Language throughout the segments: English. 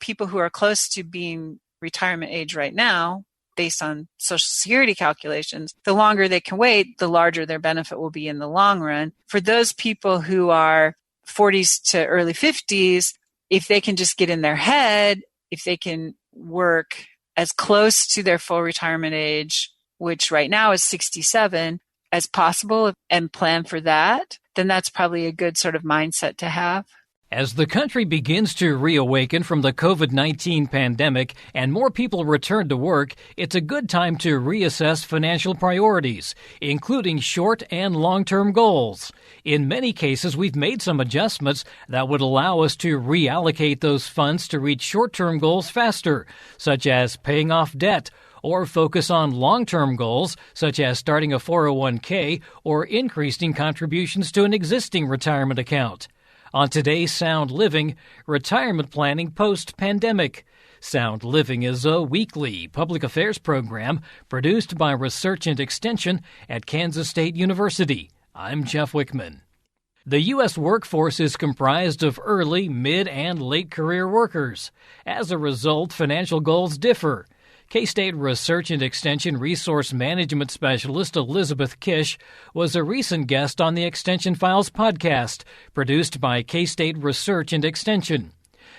people who are close to being retirement age right now, based on Social Security calculations, the longer they can wait, the larger their benefit will be in the long run. For those people who are 40s to early 50s, if they can just get in their head, if they can work as close to their full retirement age, which right now is 67, as possible and plan for that, then that's probably a good sort of mindset to have. As the country begins to reawaken from the COVID-19 pandemic and more people return to work, it's a good time to reassess financial priorities, including short and long-term goals. In many cases, we've made some adjustments that would allow us to reallocate those funds to reach short-term goals faster, such as paying off debt, or focus on long-term goals, such as starting a 401k or increasing contributions to an existing retirement account. On today's Sound Living, retirement planning post-pandemic. Sound Living is a weekly public affairs program produced by Research and Extension at Kansas State University. I'm Jeff Wichman. The U.S. workforce is comprised of early, mid, and late career workers. As a result, financial goals differ. K-State Research and Extension Resource Management Specialist Elizabeth Kish was a recent guest on the Extension Files podcast, produced by K-State Research and Extension.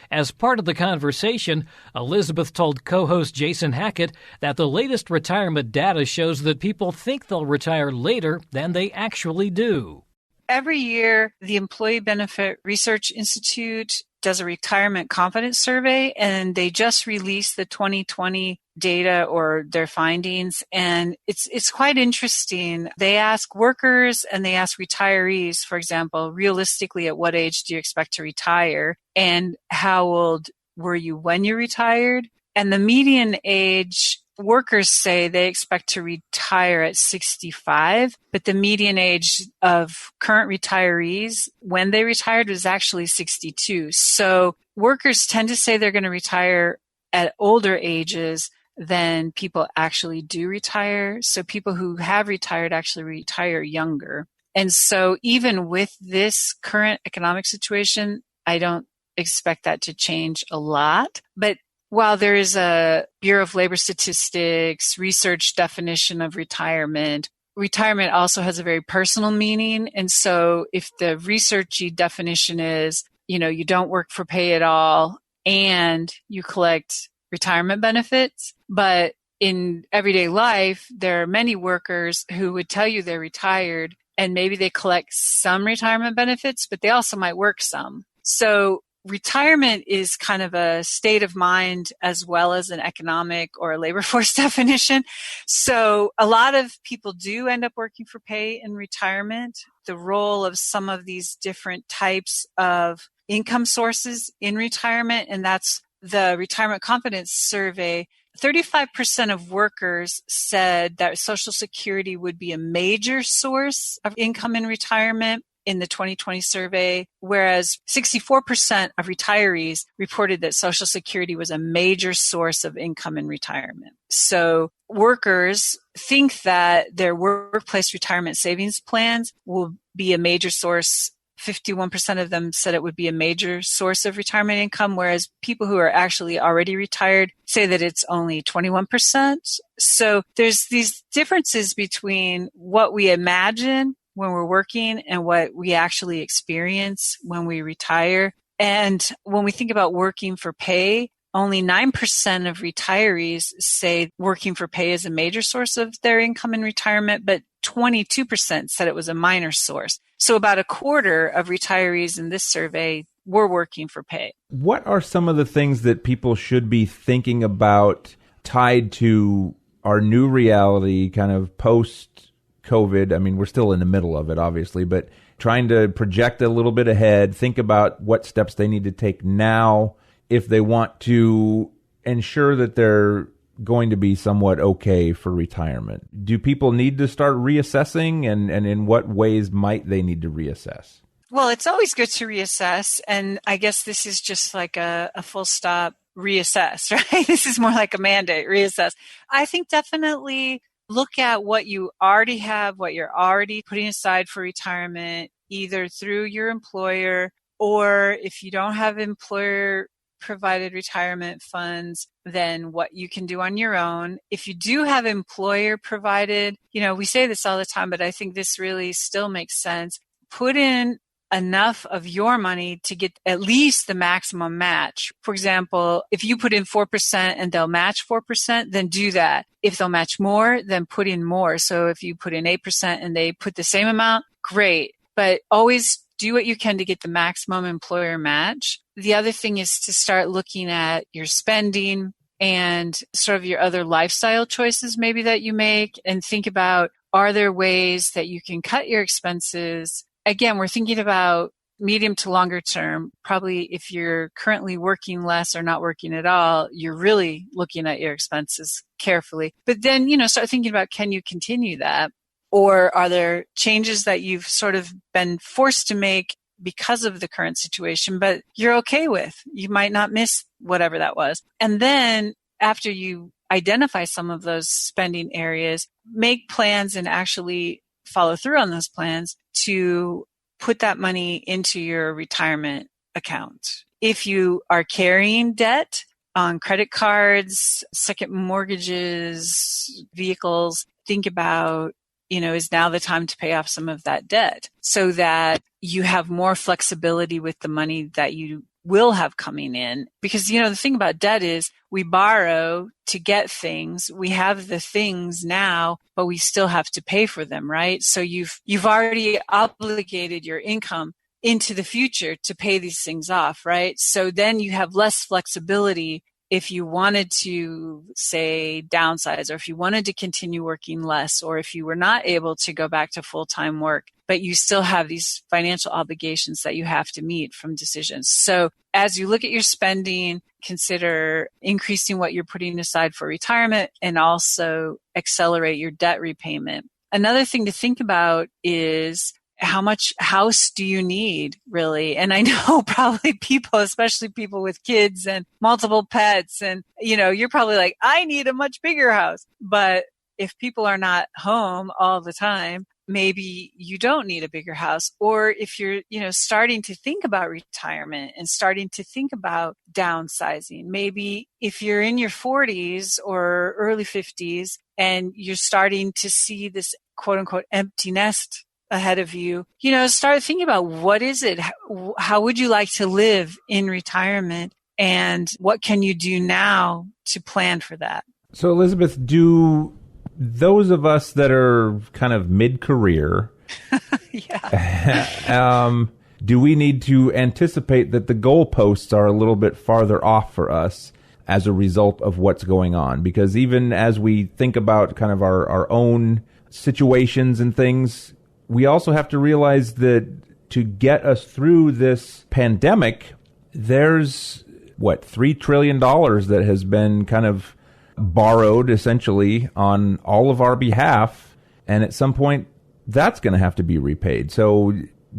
As part of the conversation, Elizabeth told co-host Jason Hackett that the latest retirement data shows that people think they'll retire later than they actually do. Every year, the Employee Benefit Research Institute does a retirement confidence survey, and they just released the 2020 data or their findings, and it's quite interesting. They ask workers and they ask retirees, for example, realistically, at what age do you expect to retire, and how old were you when you retired? And the median age, workers say they expect to retire at 65, but the median age of current retirees when they retired was actually 62. So workers tend to say they're going to retire at older ages than people actually do retire. So people who have retired actually retire younger. And so even with this current economic situation, I don't expect that to change a lot. But while there is a Bureau of Labor Statistics research definition of retirement, retirement also has a very personal meaning. And so if the researchy definition is, you don't work for pay at all and you collect retirement benefits, but in everyday life, there are many workers who would tell you they're retired and maybe they collect some retirement benefits, but they also might work some. So retirement is kind of a state of mind as well as an economic or a labor force definition. So a lot of people do end up working for pay in retirement. The role of some of these different types of income sources in retirement, and that's the Retirement Confidence Survey. 35% of workers said that Social Security would be a major source of income in retirement in the 2020 survey, whereas 64% of retirees reported that Social Security was a major source of income in retirement. So workers think that their workplace retirement savings plans will be a major source. 51% of them said it would be a major source of retirement income, whereas people who are actually already retired say that it's only 21%. So there's these differences between what we imagine when we're working and what we actually experience when we retire. And when we think about working for pay, only 9% of retirees say working for pay is a major source of their income in retirement, but 22% said it was a minor source. So about a quarter of retirees in this survey were working for pay. What are some of the things that people should be thinking about tied to our new reality, kind of post-COVID? I mean, we're still in the middle of it, obviously, but trying to project a little bit ahead, think about what steps they need to take now if they want to ensure that they're going to be somewhat okay for retirement. Do people need to start reassessing, and in what ways might they need to reassess? Well, it's always good to reassess, and I guess this is just like a full stop reassess, right? This is more like a mandate, reassess. I think definitely look at what you already have, what you're already putting aside for retirement, either through your employer, or if you don't have employer provided retirement funds, then what you can do on your own. If you do have employer provided, we say this all the time, but I think this really still makes sense. Put in enough of your money to get at least the maximum match. For example, if you put in 4% and they'll match 4%, then do that. If they'll match more, then put in more. So if you put in 8% and they put the same amount, great. But always do what you can to get the maximum employer match. The other thing is to start looking at your spending and sort of your other lifestyle choices maybe that you make, and think about, are there ways that you can cut your expenses? Again, we're thinking about medium to longer term. Probably if you're currently working less or not working at all, you're really looking at your expenses carefully. But then, start thinking about, can you continue that? Or are there changes that you've sort of been forced to make because of the current situation, but you're okay with? You might not miss whatever that was. And then after you identify some of those spending areas, make plans and actually follow through on those plans to put that money into your retirement account. If you are carrying debt on credit cards, second mortgages, vehicles, think about, is now the time to pay off some of that debt so that you have more flexibility with the money that you will have coming in. Because, the thing about debt is we borrow to get things. We have the things now, but we still have to pay for them, right? So you've already obligated your income into the future to pay these things off, right? So then you have less flexibility if you wanted to, say, downsize, or if you wanted to continue working less, or if you were not able to go back to full-time work, but you still have these financial obligations that you have to meet from decisions. So as you look at your spending, consider increasing what you're putting aside for retirement and also accelerate your debt repayment. Another thing to think about is, how much house do you need, really? And I know probably people, especially people with kids and multiple pets, and, you're probably like, I need a much bigger house. But if people are not home all the time, maybe you don't need a bigger house. Or if you're, starting to think about retirement and starting to think about downsizing, maybe if you're in your 40s or early 50s and you're starting to see this quote unquote empty nest ahead of you, start thinking about, what is it? How would you like to live in retirement? And what can you do now to plan for that? So, Elizabeth, do those of us that are kind of mid-career, do we need to anticipate that the goalposts are a little bit farther off for us as a result of what's going on? Because even as we think about kind of our own situations and things, we also have to realize that to get us through this pandemic, there's, $3 trillion that has been kind of borrowed essentially on all of our behalf. And at some point, that's going to have to be repaid. So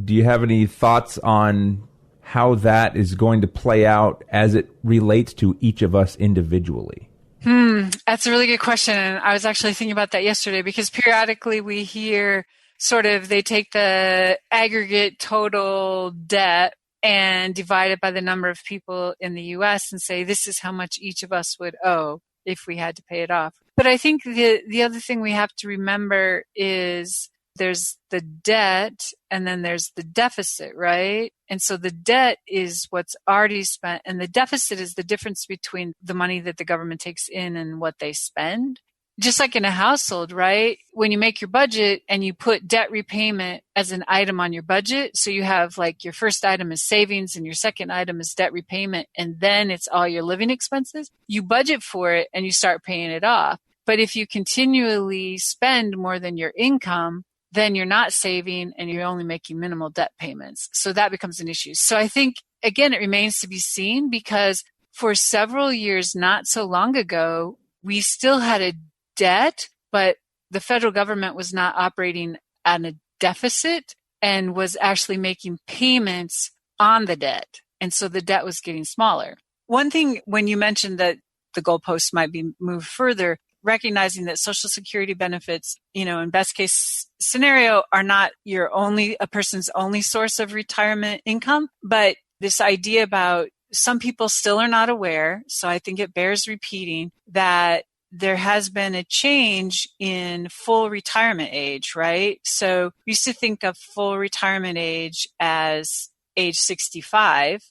do you have any thoughts on how that is going to play out as it relates to each of us individually? That's a really good question. And I was actually thinking about that yesterday, because periodically we hear they take the aggregate total debt and divide it by the number of people in the U.S. and say, this is how much each of us would owe if we had to pay it off. But I think the other thing we have to remember is there's the debt and then there's the deficit, right? And so the debt is what's already spent, and the deficit is the difference between the money that the government takes in and what they spend. Just like in a household, right? When you make your budget and you put debt repayment as an item on your budget, so you have your first item is savings and your second item is debt repayment, and then it's all your living expenses, you budget for it and you start paying it off. But if you continually spend more than your income, then you're not saving and you're only making minimal debt payments. So that becomes an issue. So I think, again, it remains to be seen, because for several years, not so long ago, we still had a debt, but the federal government was not operating at a deficit and was actually making payments on the debt. And so the debt was getting smaller. One thing, when you mentioned that the goalposts might be moved further, recognizing that Social Security benefits, in best case scenario, are not a person's only source of retirement income, but this idea about some people still are not aware, so I think it bears repeating, that there has been a change in full retirement age, right? So we used to think of full retirement age as age 65.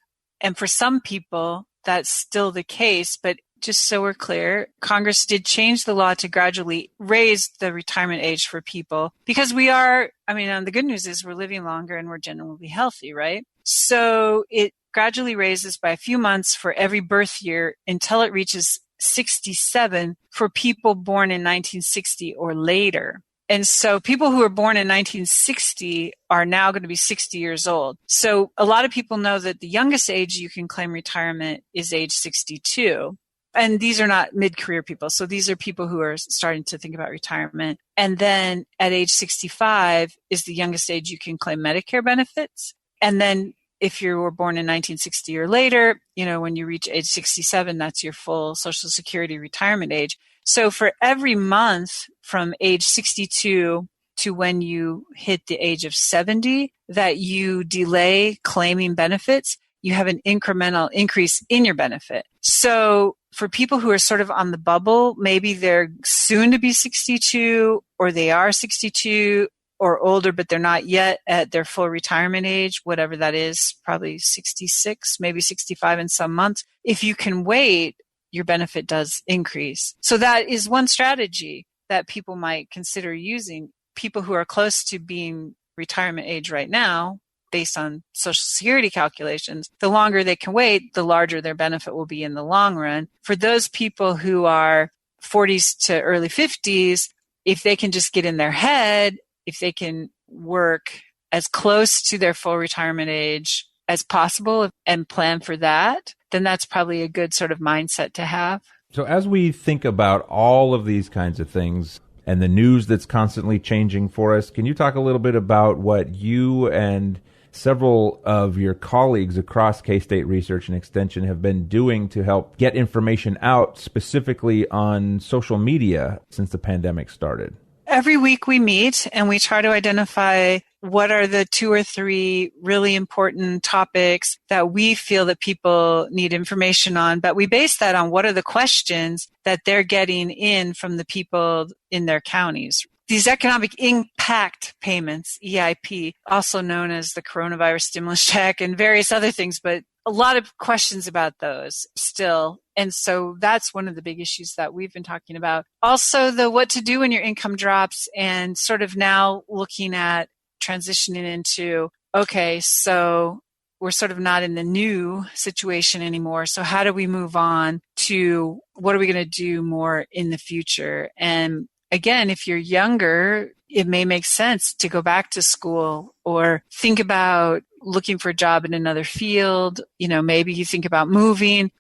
And for some people, that's still the case. But just so we're clear, Congress did change the law to gradually raise the retirement age for people because the good news is we're living longer and we're generally healthy, right? So it gradually raises by a few months for every birth year until it reaches 67 for people born in 1960 or later. And so people who were born in 1960 are now going to be 60 years old. So a lot of people know that the youngest age you can claim retirement is age 62. And these are not mid-career people. So these are people who are starting to think about retirement. And then at age 65 is the youngest age you can claim Medicare benefits. And then if you were born in 1960 or later, when you reach age 67, that's your full Social Security retirement age. So for every month from age 62 to when you hit the age of 70 that you delay claiming benefits, you have an incremental increase in your benefit. So for people who are sort of on the bubble, maybe they're soon to be 62 or they are 62 or older, but they're not yet at their full retirement age, whatever that is, probably 66, maybe 65 in some months. If you can wait, your benefit does increase. So that is one strategy that people might consider using. People who are close to being retirement age right now, based on Social Security calculations, the longer they can wait, the larger their benefit will be in the long run. For those people who are 40s to early 50s, if they can just get in their head, if they can work as close to their full retirement age as possible and plan for that, then that's probably a good sort of mindset to have. So as we think about all of these kinds of things and the news that's constantly changing for us, can you talk a little bit about what you and several of your colleagues across K-State Research and Extension have been doing to help get information out specifically on social media since the pandemic started? Every week we meet and we try to identify what are the 2 or 3 really important topics that we feel that people need information on. But we base that on what are the questions that they're getting in from the people in their counties. These economic impact payments, EIP, also known as the coronavirus stimulus check and various other things, but a lot of questions about those still. And so that's one of the big issues that we've been talking about. Also, the what to do when your income drops and sort of now looking at transitioning into, okay, so we're sort of not in the new situation anymore. So how do we move on to what are we going to do more in the future? And again, if you're younger, it may make sense to go back to school or think about looking for a job in another field. Maybe you think about moving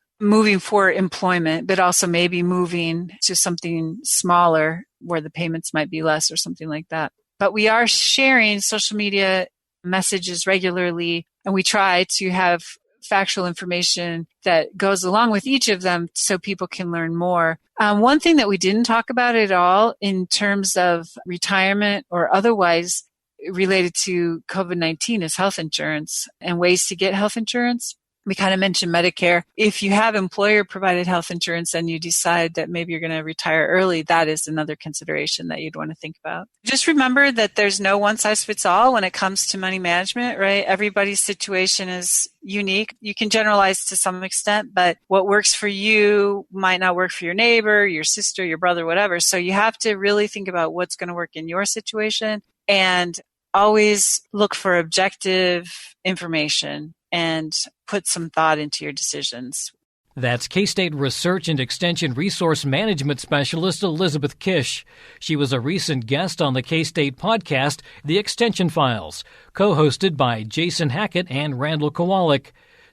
for employment, but also maybe moving to something smaller where the payments might be less or something like that. But we are sharing social media messages regularly, and we try to have factual information that goes along with each of them so people can learn more. One thing that we didn't talk about at all in terms of retirement or otherwise related to COVID-19 is health insurance and ways to get health insurance. We kind of mentioned Medicare. If you have employer-provided health insurance and you decide that maybe you're going to retire early, that is another consideration that you'd want to think about. Just remember that there's no one-size-fits-all when it comes to money management, right? Everybody's situation is unique. You can generalize to some extent, but what works for you might not work for your neighbor, your sister, your brother, whatever. So you have to really think about what's going to work in your situation and always look for objective information and put some thought into your decisions. That's K-State Research and Extension Resource Management Specialist Elizabeth Kish. She was a recent guest on the K-State podcast, The Extension Files, co-hosted by Jason Hackett and Randall Kowalik.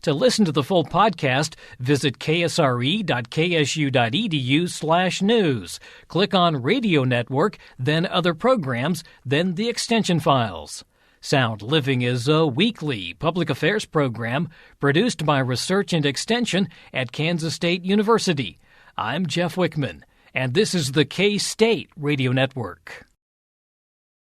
To listen to the full podcast, visit ksre.ksu.edu/news. Click on Radio Network, then Other Programs, then The Extension Files. Sound Living is a weekly public affairs program produced by Research and Extension at Kansas State University. I'm Jeff Wichman, and this is the K-State Radio Network.